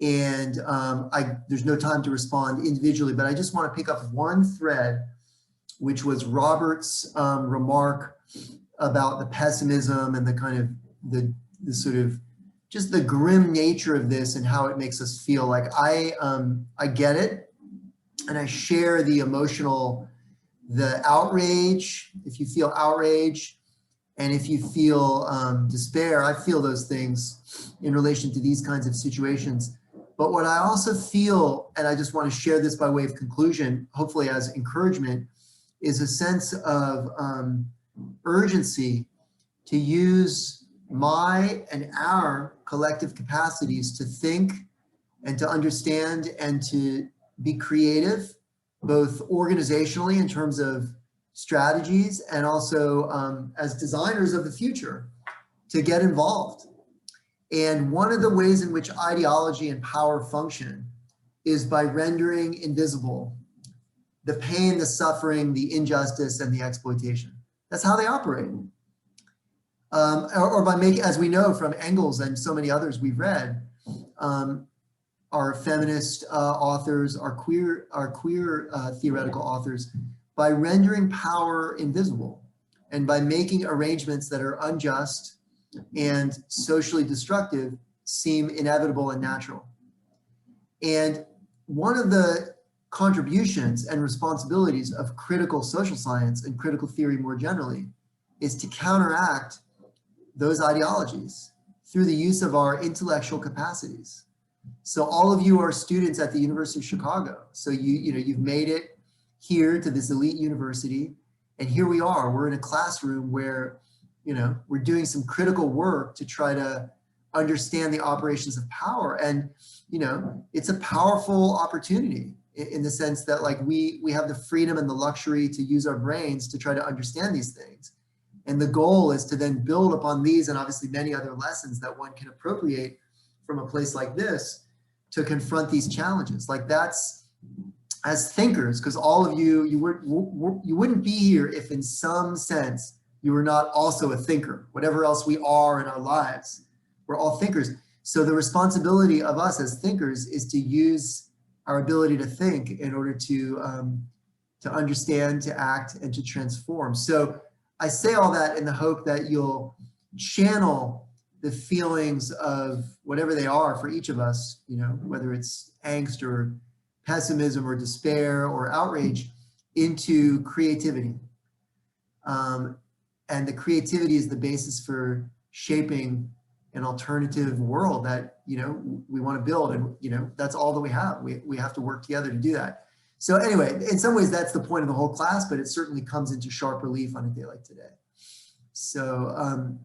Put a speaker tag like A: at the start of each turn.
A: And there's no time to respond individually, but I just want to pick up one thread, which was Robert's remark about the pessimism and the kind of the sort of just the grim nature of this and how it makes us feel. Like I get it, and I share the emotional, the outrage. If you feel outrage, and if you feel despair, I feel those things in relation to these kinds of situations. But what I also feel, and I just want to share this by way of conclusion, hopefully as encouragement, is a sense of urgency to use my and our collective capacities to think and to understand and to be creative, both organizationally in terms of strategies and also as designers of the future, to get involved. And one of the ways in which ideology and power function is by rendering invisible the pain, the suffering, the injustice, and the exploitation. That's how they operate. Or by making, as we know from Engels and so many others we've read, our feminist authors, our queer theoretical authors, by rendering power invisible and by making arrangements that are unjust and socially destructive seem inevitable and natural. And one of the contributions and responsibilities of critical social science and critical theory more generally is to counteract those ideologies through the use of our intellectual capacities. So all of you are students at the University of Chicago. So you've made it here to this elite university, and here we are. We're in a classroom where we're doing some critical work to try to understand the operations of power. And it's a powerful opportunity in the sense that like we have the freedom and the luxury to use our brains to try to understand these things. And the goal is to then build upon these and obviously many other lessons that one can appropriate from a place like this to confront these challenges. Like that's, as thinkers, because all of you wouldn't be here if in some sense you were not also a thinker. Whatever else we are in our lives, we're all thinkers. So the responsibility of us as thinkers is to use our ability to think in order to understand, to act, and to transform. So I say all that in the hope that you'll channel the feelings of whatever they are for each of us, whether it's angst or pessimism or despair or outrage, into creativity. And the creativity is the basis for shaping an alternative world that, we want to build. And, that's all that we have. We have to work together to do that. So anyway, in some ways that's the point of the whole class, but it certainly comes into sharp relief on a day like today. So